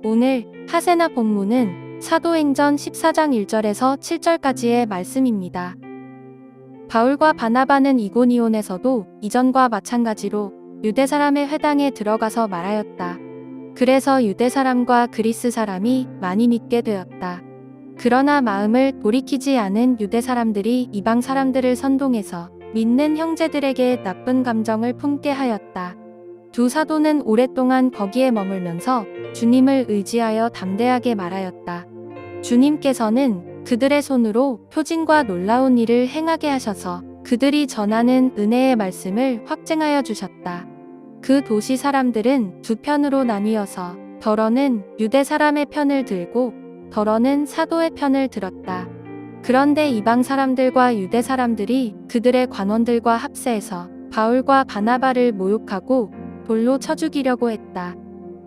오늘 하세나 본문은 사도행전 14장 1절에서 7절까지의 말씀입니다. 바울과 바나바는 이고니온에서도 이전과 마찬가지로 유대 사람의 회당에 들어가서 말하였다. 그래서 유대 사람과 그리스 사람이 많이 믿게 되었다. 그러나 마음을 돌이키지 않은 유대 사람들이 이방 사람들을 선동해서 믿는 형제들에게 나쁜 감정을 품게 하였다. 두 사도는 오랫동안 거기에 머물면서 주님을 의지하여 담대하게 말하였다. 주님께서는 그들의 손으로 표징과 놀라운 일을 행하게 하셔서 그들이 전하는 은혜의 말씀을 확증하여 주셨다. 그 도시 사람들은 두 편으로 나뉘어서 더러는 유대 사람의 편을 들고 더러는 사도의 편을 들었다. 그런데 이방 사람들과 유대 사람들이 그들의 관원들과 합세해서 바울과 바나바를 모욕하고 돌로 쳐 죽이려고 했다.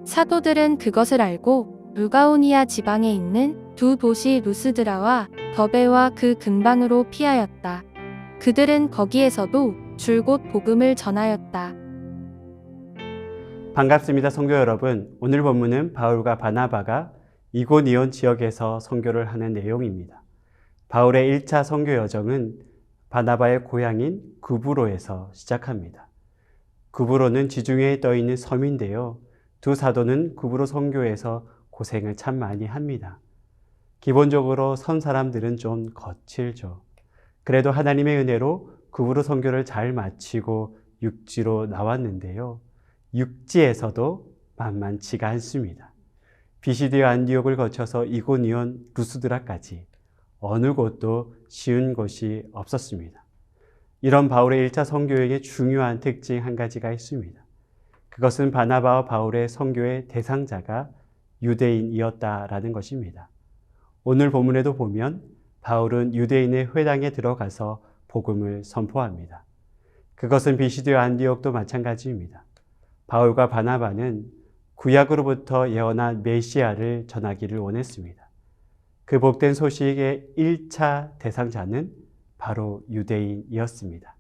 사도들은 그것을 알고 루가오니아 지방에 있는 두 도시 루스드라와 더베와 그 근방으로 피하였다. 그들은 거기에서도 줄곧 복음을 전하였다. 반갑습니다, 성도 여러분. 오늘 본문은 바울과 바나바가 이고니온 지역에서 선교를 하는 내용입니다. 바울의 1차 선교 여정은 바나바의 고향인 구브로에서 시작합니다. 구브로는 지중해에 떠 있는 섬인데요. 두 사도는 구브로 선교에서 고생을 참 많이 합니다. 기본적으로 선 사람들은 좀 거칠죠. 그래도 하나님의 은혜로 구브로 선교를 잘 마치고 육지로 나왔는데요. 육지에서도 만만치가 않습니다. 비시디아 안디옥을 거쳐서 이고니온 루스드라까지 어느 곳도 쉬운 곳이 없었습니다. 이런 바울의 1차 선교여행의 중요한 특징 한 가지가 있습니다. 그것은 바나바와 바울의 선교의 대상자가 유대인이었다라는 것입니다. 오늘 본문에도 보면 바울은 유대인의 회당에 들어가서 복음을 선포합니다. 그것은 비시디아 안디옥도 마찬가지입니다. 바울과 바나바는 구약으로부터 예언한 메시아를 전하기를 원했습니다. 그 복된 소식의 1차 대상자는 바로 유대인이었습니다.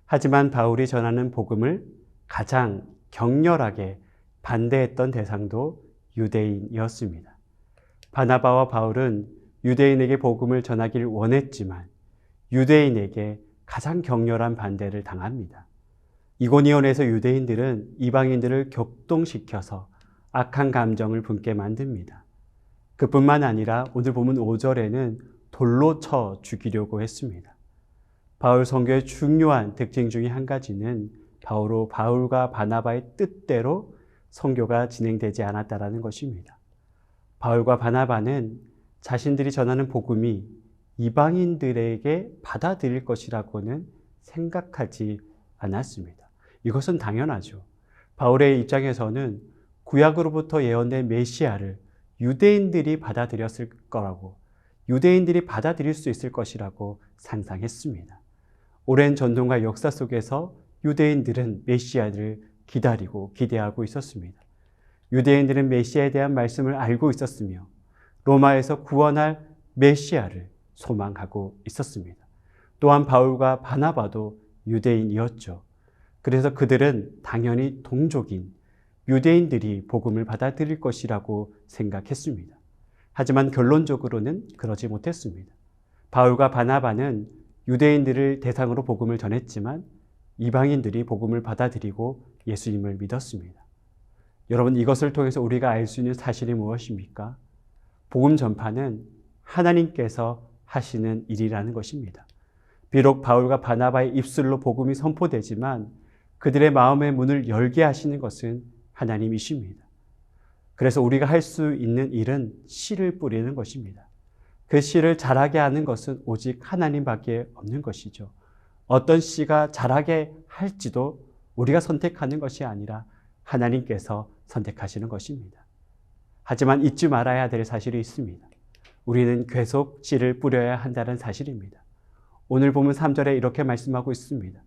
하지만 바울이 전하는 복음을 가장 격렬하게 반대했던 대상도 유대인이었습니다. 바나바와 바울은 유대인에게 복음을 전하기를 원했지만 유대인에게 가장 격렬한 반대를 당합니다. 이고니온에서 유대인들은 이방인들을 격동시켜서 악한 감정을 품게 만듭니다. 그뿐만 아니라 오늘 보면 5절에는 돌로 쳐 죽이려고 했습니다. 바울 선교의 중요한 특징 중에 한 가지는 바로 바울과 바나바의 뜻대로 선교가 진행되지 않았다는 것입니다. 바울과 바나바는 자신들이 전하는 복음이 이방인들에게 받아들일 것이라고는 생각하지 않았습니다. 이것은 당연하죠. 바울의 입장에서는 구약으로부터 예언된 메시아를 유대인들이 받아들였을 거라고, 유대인들이 받아들일 수 있을 것이라고 상상했습니다. 오랜 전통과 역사 속에서 유대인들은 메시아를 기다리고 기대하고 있었습니다. 유대인들은 메시아에 대한 말씀을 알고 있었으며 로마에서 구원할 메시아를 소망하고 있었습니다. 또한 바울과 바나바도 유대인이었죠. 그래서 그들은 당연히 동족인 유대인들이 복음을 받아들일 것이라고 생각했습니다. 하지만 결론적으로는 그러지 못했습니다. 바울과 바나바는 유대인들을 대상으로 복음을 전했지만 이방인들이 복음을 받아들이고 예수님을 믿었습니다. 여러분, 이것을 통해서 우리가 알 수 있는 사실이 무엇입니까? 복음 전파는 하나님께서 하시는 일이라는 것입니다. 비록 바울과 바나바의 입술로 복음이 선포되지만 그들의 마음의 문을 열게 하시는 것은 하나님이십니다. 그래서 우리가 할 수 있는 일은 씨를 뿌리는 것입니다. 그 씨를 자라게 하는 것은 오직 하나님밖에 없는 것이죠. 어떤 씨가 자라게 할지도 우리가 선택하는 것이 아니라 하나님께서 선택하시는 것입니다. 하지만 잊지 말아야 될 사실이 있습니다. 우리는 계속 씨를 뿌려야 한다는 사실입니다. 오늘 보면 3절에 이렇게 말씀하고 있습니다.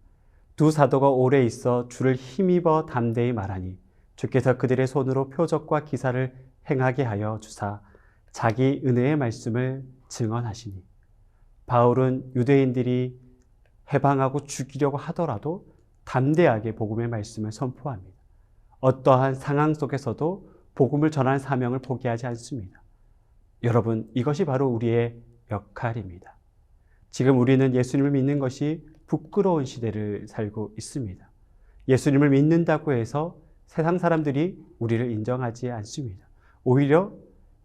두 사도가 오래 있어 주를 힘입어 담대히 말하니 주께서 그들의 손으로 표적과 기사를 행하게 하여 주사 자기 은혜의 말씀을 증언하시니. 바울은 유대인들이 해방하고 죽이려고 하더라도 담대하게 복음의 말씀을 선포합니다. 어떠한 상황 속에서도 복음을 전하는 사명을 포기하지 않습니다. 여러분, 이것이 바로 우리의 역할입니다. 지금 우리는 예수님을 믿는 것이 부끄러운 시대를 살고 있습니다. 예수님을 믿는다고 해서 세상 사람들이 우리를 인정하지 않습니다. 오히려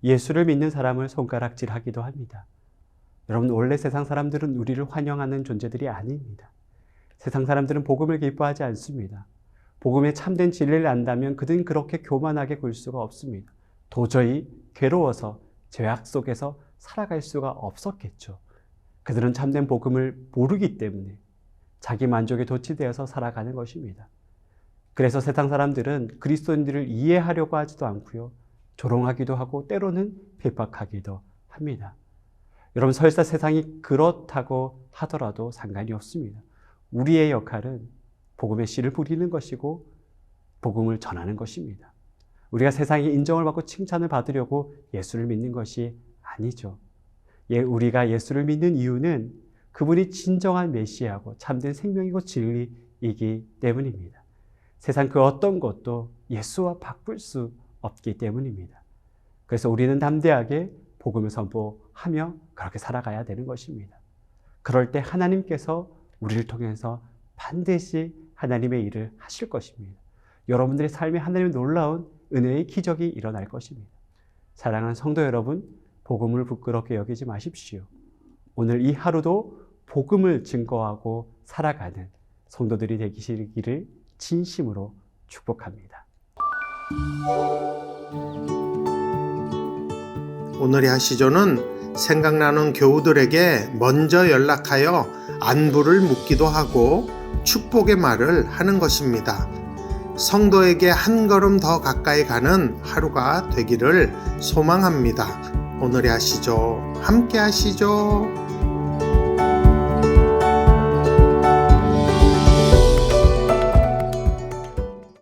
예수를 믿는 사람을 손가락질하기도 합니다. 여러분, 원래 세상 사람들은 우리를 환영하는 존재들이 아닙니다. 세상 사람들은 복음을 기뻐하지 않습니다. 복음의 참된 진리를 안다면 그들은 그렇게 교만하게 굴 수가 없습니다. 도저히 괴로워서 죄악 속에서 살아갈 수가 없었겠죠. 그들은 참된 복음을 모르기 때문에 자기 만족에 도취되어서 살아가는 것입니다. 그래서 세상 사람들은 그리스도인들을 이해하려고 하지도 않고요. 조롱하기도 하고 때로는 핍박하기도 합니다. 여러분, 설사 세상이 그렇다고 하더라도 상관이 없습니다. 우리의 역할은 복음의 씨를 뿌리는 것이고 복음을 전하는 것입니다. 우리가 세상의 인정을 받고 칭찬을 받으려고 예수를 믿는 것이 아니죠. 우리가 예수를 믿는 이유는 그분이 진정한 메시아고 참된 생명이고 진리이기 때문입니다. 세상 그 어떤 것도 예수와 바꿀 수 없기 때문입니다. 그래서 우리는 담대하게 복음을 선포하며 그렇게 살아가야 되는 것입니다. 그럴 때 하나님께서 우리를 통해서 반드시 하나님의 일을 하실 것입니다. 여러분들의 삶에 하나님의 놀라운 은혜의 기적이 일어날 것입니다. 사랑하는 성도 여러분, 복음을 부끄럽게 여기지 마십시오. 오늘 이 하루도 복음을 증거하고 살아가는 성도들이 되시기를 진심으로 축복합니다. 오늘의 하시조는 생각나는 교우들에게 먼저 연락하여 안부를 묻기도 하고 축복의 말을 하는 것입니다. 성도에게 한 걸음 더 가까이 가는 하루가 되기를 소망합니다. 오늘의 하시조 함께 하시죠.